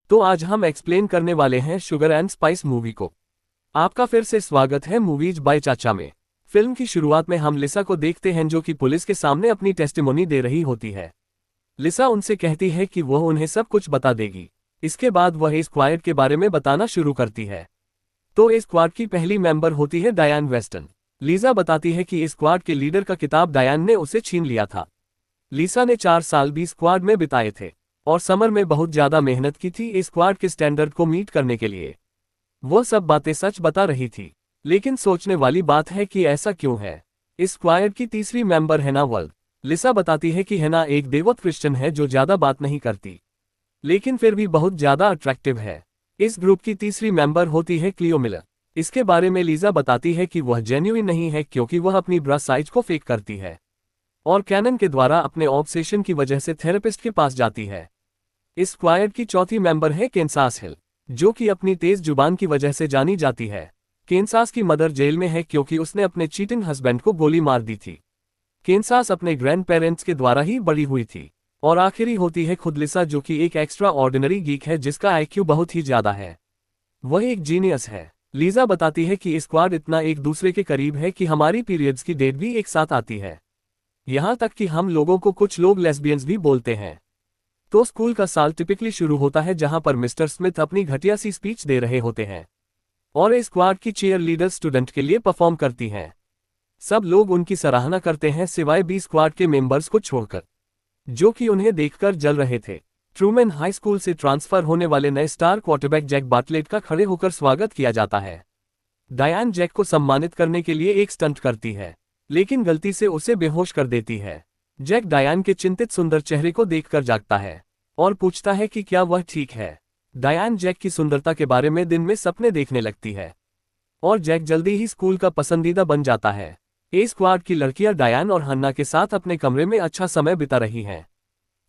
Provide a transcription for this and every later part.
तो आज हम एक्सप्लेन करने वाले हैं शुगर एंड स्पाइस मूवी को। आपका फिर से स्वागत है मूवीज बाय चाचा में। फिल्म की शुरुआत में हम लिसा को देखते हैं जो कि पुलिस के सामने अपनी टेस्टिमोनी दे रही होती है। लिसा उनसे कहती है कि वह उन्हें सब कुछ बता देगी। इसके बाद वह ए स्क्वाड के बारे में बताना शुरू करती है। तो ए स्क्वाड की पहली मेंबर होती है डायन वेस्टन। लिसा बताती है कि ए स्क्वाड के लीडर का किताब डायन ने उसे छीन लिया था। लिसा ने 4 साल भी स्क्वाड में बिताए थे और समर में बहुत ज्यादा मेहनत की थी ए स्क्वाड के स्टैंडर्ड को मीट करने के लिए। वह सब बातें सच बता रही थी, लेकिन सोचने वाली बात है कि ऐसा क्यों है। इस स्क्वाड की तीसरी मेंबर हैना वर्ल्ड। लिसा बताती है कि हैना एक देवोत क्रिश्चियन है जो ज्यादा बात नहीं करती, लेकिन फिर भी बहुत ज्यादा अट्रैक्टिव है। इस ग्रुप की तीसरी मेंबर होती है क्लियो मिलर। इसके बारे में लिसा बताती है कि वह जेन्युइन नहीं है क्योंकि वह अपनी ब्रा साइज को फेक करती है और कैनन के द्वारा अपने ऑब्सेशन की वजह से थेरेपिस्ट के पास जाती है। इस स्क्वाड की चौथी मेंबर है केंसास हिल, जो कि अपनी तेज जुबान की वजह से जानी जाती है। केंसास की मदर जेल में है क्योंकि उसने अपने चीटिंग हस्बैंड को गोली मार दी थी। केंसास अपने ग्रैंड पेरेंट्स के द्वारा ही बड़ी हुई थी। और आखिरी होती है खुद लिसा, जो कि एक एक्स्ट्रा ऑर्डिनरी गीक है जिसका आईक्यू बहुत ही ज्यादा है। वह एक जीनियस है। लिसा बताती है कि स्क्वाड इतना एक दूसरे के करीब है कि हमारी पीरियड्स की डेट भी एक साथ आती है। यहाँ तक कि हम लोगों को कुछ लोग लेस्बियंस भी बोलते हैं। तो स्कूल का साल टिपिकली शुरू होता है जहां पर मिस्टर स्मिथ अपनी घटिया सी स्पीच दे रहे होते हैं और ए स्क्वाड की चीयर लीडर स्टूडेंट के लिए परफॉर्म करती हैं। सब लोग उनकी सराहना करते हैं सिवाय बी स्क्वाड के मेंबर्स को छोड़कर, जो कि उन्हें देखकर जल रहे थे। ट्रूमैन हाई स्कूल से ट्रांसफर होने वाले नए स्टार क्वार्टरबैक जैक बाटलेट का खड़े होकर स्वागत किया जाता है। डायन जैक को सम्मानित करने के लिए एक स्टंट करती है, लेकिन गलती से उसे बेहोश कर देती है। जैक डायन के चिंतित सुंदर चेहरे को देखकर जागता है और पूछता है कि क्या वह ठीक है। डायन जैक की सुंदरता के बारे में दिन में सपने देखने लगती है और जैक जल्दी ही स्कूल का पसंदीदा बन जाता है। ए स्क्वाड की लड़कियां डायन और हन्ना के साथ अपने कमरे में अच्छा समय बिता रही हैं।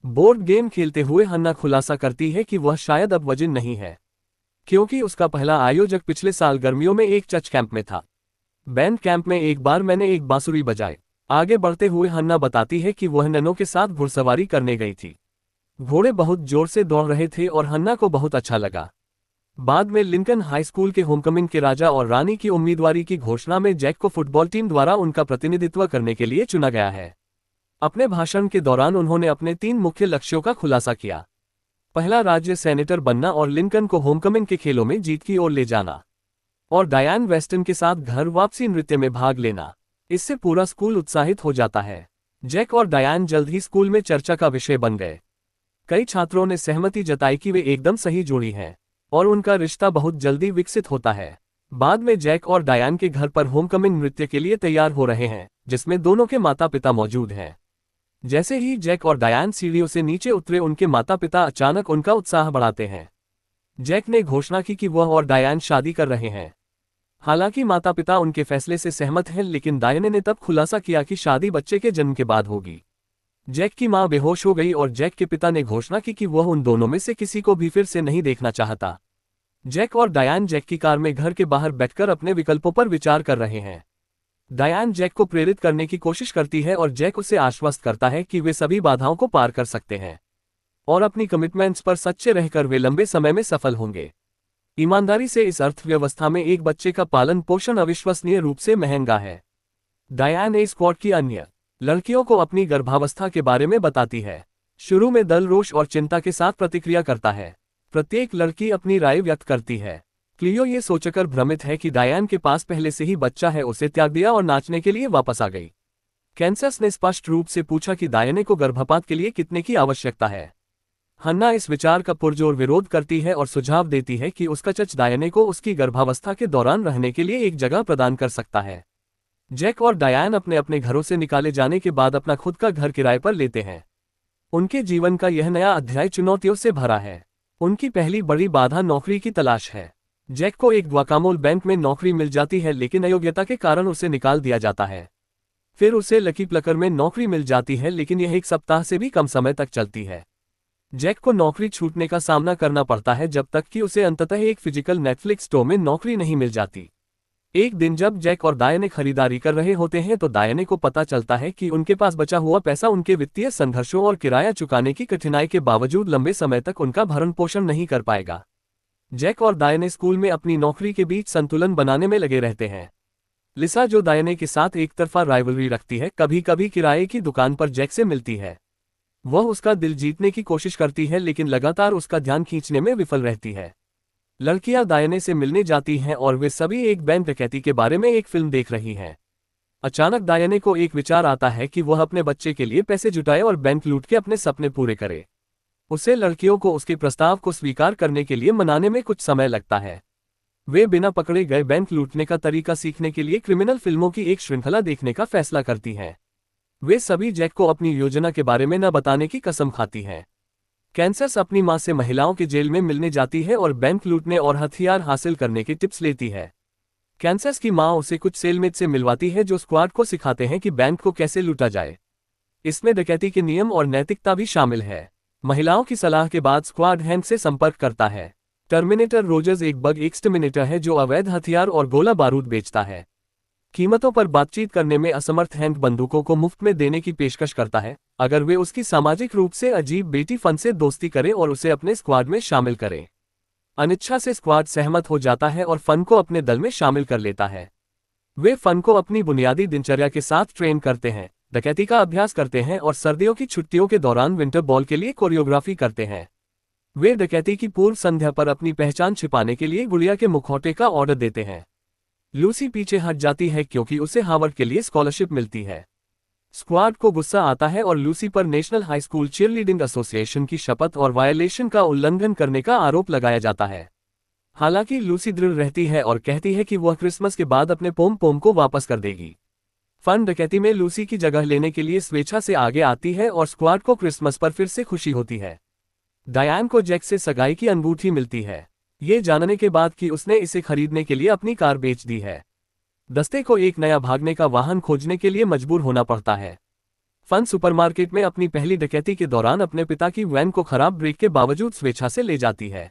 बोर्ड गेम खेलते हुए हन्ना खुलासा करती है कि वह शायद अब वजिन नहीं है, क्योंकि उसका पहला आयोजक पिछले साल गर्मियों में एक चर्च कैंप में था। बैंड कैंप में एक बार मैंने एक बांसुरी बजाई। आगे बढ़ते हुए हन्ना बताती है कि वह ननों के साथ घुड़सवारी करने गई थी। घोड़े बहुत जोर से दौड़ रहे थे और हन्ना को बहुत अच्छा लगा। बाद में लिंकन हाई स्कूल के होमकमिंग के राजा और रानी की उम्मीदवारी की घोषणा में जैक को फुटबॉल टीम द्वारा उनका प्रतिनिधित्व करने के लिए चुना गया है। अपने भाषण के दौरान उन्होंने अपने 3 मुख्य लक्ष्यों का खुलासा किया। पहला, राज्य सेनेटर बनना और लिंकन को होमकमिंग के खेलों में जीत की ओर ले जाना, और डायन वेस्टन के साथ घर वापसी नृत्य में भाग लेना। इससे पूरा स्कूल उत्साहित हो जाता है। जैक और डायन जल्द ही स्कूल में चर्चा का विषय बन गए। कई छात्रों ने सहमति जताई कि वे एकदम सही जोड़ी हैं और उनका रिश्ता बहुत जल्दी विकसित होता है। बाद में जैक और डायन के घर पर होमकमिंग नृत्य के लिए तैयार हो रहे हैं, जिसमें दोनों के माता पिता मौजूद हैं। जैसे ही जैक और डायन सीढ़ियों से नीचे उतरे, उनके माता पिता अचानक उनका उत्साह बढ़ाते हैं। जैक ने घोषणा की कि वह और डायन शादी कर रहे हैं। हालांकि माता पिता उनके फैसले से सहमत हैं, लेकिन डायन ने तब खुलासा किया कि शादी बच्चे के जन्म के बाद होगी। जैक की मां बेहोश हो गई और जैक के पिता ने घोषणा की कि वह उन दोनों में से किसी को भी फिर से नहीं देखना चाहता। जैक और डायन जैक की कार में घर के बाहर बैठकर अपने विकल्पों पर विचार कर रहे हैं। डायन जैक को प्रेरित करने की कोशिश करती है और जैक उसे आश्वस्त करता है कि वे सभी बाधाओं को पार कर सकते हैं और अपनी कमिटमेंट्स पर सच्चे रहकर वे लंबे समय में सफल होंगे। ईमानदारी से इस अर्थव्यवस्था में एक बच्चे का पालन पोषण अविश्वसनीय रूप से महंगा है। डायन ए स्क्वाड की अन्य लड़कियों को अपनी गर्भावस्था के बारे में बताती है। शुरू में दल रोष और चिंता के साथ प्रतिक्रिया करता है। प्रत्येक लड़की अपनी राय व्यक्त करती है। क्लियो ये सोचकर भ्रमित है कि डायन के पास पहले से ही बच्चा है, उसे त्याग दिया और नाचने के लिए वापस आ गई। कैंसस ने स्पष्ट रूप से पूछा कि डायने को गर्भपात के लिए कितने की आवश्यकता है। हन्ना इस विचार का पुरजोर विरोध करती है और सुझाव देती है कि उसका चच डायने को उसकी गर्भावस्था के दौरान रहने के लिए एक जगह प्रदान कर सकता है। जैक और डायन अपने अपने घरों से निकाले जाने के बाद अपना खुद का घर किराए पर लेते हैं। उनके जीवन का यह नया अध्याय चुनौतियों से भरा है। उनकी पहली बड़ी बाधा नौकरी की तलाश है। जैक को एक ग्वाकामोल बैंक में नौकरी मिल जाती है, लेकिन अयोग्यता के कारण उसे निकाल दिया जाता है। फिर उसे लकी प्लकर में नौकरी मिल जाती है, लेकिन यह 1 सप्ताह से भी कम समय तक चलती है। जैक को नौकरी छूटने का सामना करना पड़ता है जब तक कि उसे अंततः एक फिजिकल नेटफ्लिक्स स्टोर में नौकरी नहीं मिल जाती। एक दिन जब जैक और डायने खरीदारी कर रहे होते हैं तो डायने को पता चलता है कि उनके पास बचा हुआ पैसा उनके वित्तीय संघर्षों और किराया चुकाने की कठिनाई के बावजूद लंबे समय तक उनका भरण पोषण नहीं कर पाएगा। जैक और डायने स्कूल में अपनी नौकरी के बीच संतुलन बनाने में लगे रहते हैं। लिसा, जो डायने के साथ एक तरफा राइवलरी रखती है, कभी कभी किराए की दुकान पर जैक से मिलती है। वह उसका दिल जीतने की कोशिश करती है लेकिन लगातार उसका ध्यान खींचने में विफल रहती है। लड़कियां डायने से मिलने जाती हैं और वे सभी एक बैंक डकैती के बारे में एक फिल्म देख रही हैं। अचानक डायने को एक विचार आता है कि वह अपने बच्चे के लिए पैसे जुटाए और बैंक लूट के अपने सपने पूरे करे। उसे लड़कियों को उसके प्रस्ताव को स्वीकार करने के लिए मनाने में कुछ समय लगता है। वे बिना पकड़े गए बैंक लूटने का तरीका सीखने के लिए क्रिमिनल फिल्मों की एक श्रृंखला देखने का फैसला करती हैं। वे सभी जैक को अपनी योजना के बारे में न बताने की कसम खाती हैं। कैंसस अपनी मां से महिलाओं के जेल में मिलने जाती है और बैंक लूटने और हथियार हासिल करने की टिप्स लेती है। कैंसस की मां उसे कुछ सेलमेट से मिलवाती है जो स्क्वाड को सिखाते हैं कि बैंक को कैसे लूटा जाए। इसमें डकैती के नियम और नैतिकता भी शामिल है। महिलाओं की सलाह के बाद स्क्वाड हैंक से संपर्क करता है। टर्मिनेटर रोजर्स एक बग एक्सटर्मिनेटर है जो अवैध हथियार और गोला बारूद बेचता है। कीमतों पर बातचीत करने में असमर्थ हैंक बंदूकों को मुफ्त में देने की पेशकश करता है अगर वे उसकी सामाजिक रूप से अजीब बेटी फन से दोस्ती करें और उसे अपने स्क्वाड में शामिल करें। अनिच्छा से स्क्वाड सहमत हो जाता है और फन को अपने दल में शामिल कर लेता है। वे फन को अपनी बुनियादी दिनचर्या के साथ ट्रेन करते हैं, डकैती का अभ्यास करते हैं और सर्दियों की छुट्टियों के दौरान विंटर बॉल के लिए कोरियोग्राफी करते हैं। वे डकैती की पूर्व संध्या पर अपनी पहचान छिपाने के लिए गुड़िया के मुखौटे का ऑर्डर देते हैं। लूसी पीछे हट जाती है क्योंकि उसे हार्वर्ड के लिए स्कॉलरशिप मिलती है। स्क्वाड को गुस्सा आता है और लूसी पर national high school cheerleading association की शपथ और वायलेशन का उल्लंघन करने का आरोप लगाया जाता है। हालांकि लूसी दृढ़ रहती है और कहती है कि वह क्रिसमस के बाद अपने पोम पोम को वापस कर देगी। फन डकैती में लूसी की जगह लेने के लिए स्वेच्छा से आगे आती है और स्क्वाड को क्रिसमस पर फिर से खुशी होती है। डायन को जैक से सगाई की अंगूठी मिलती है, ये जानने के बाद कि उसने इसे खरीदने के लिए अपनी कार बेच दी है। दस्ते को एक नया भागने का वाहन खोजने के लिए मजबूर होना पड़ता है। फन सुपरमार्केट में अपनी पहली डकैती के दौरान अपने पिता की वैन को खराब ब्रेक के बावजूद स्वेच्छा से ले जाती है।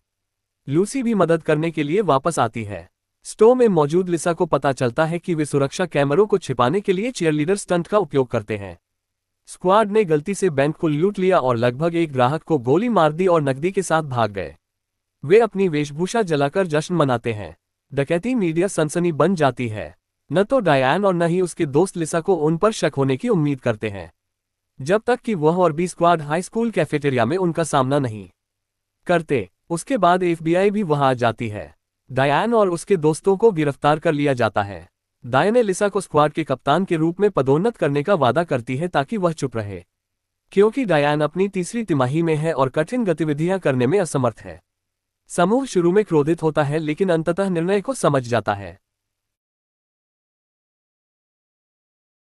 लूसी भी मदद करने के लिए वापस आती है। स्टोर में मौजूद लिसा को पता चलता है कि वे सुरक्षा कैमरों को छिपाने के लिए चीयरलीडर स्टंट का उपयोग करते हैं। स्क्वाड ने गलती से बैंक को लूट लिया और लगभग एक ग्राहक को गोली मार दी और नकदी के साथ भाग गए। वे अपनी वेशभूषा जलाकर जश्न मनाते हैं। डकैती मीडिया सनसनी बन जाती है। न तो डायन और न ही उसके दोस्त लिसा को उन पर शक होने की उम्मीद करते हैं, जब तक कि वह और B squad high school cafeteria में उनका सामना नहीं करते। उसके बाद एफबीआई भी वहां आ जाती है। डायन और उसके दोस्तों को गिरफ्तार कर लिया जाता है। डायने लिसा को स्क्वाड के कप्तान के रूप में पदोन्नत करने का वादा करती है ताकि वह चुप रहे, क्योंकि डायन अपनी तीसरी तिमाही में है और कठिन गतिविधियां करने में असमर्थ है। समूह शुरू में क्रोधित होता है लेकिन अंततः निर्णय को समझ जाता है।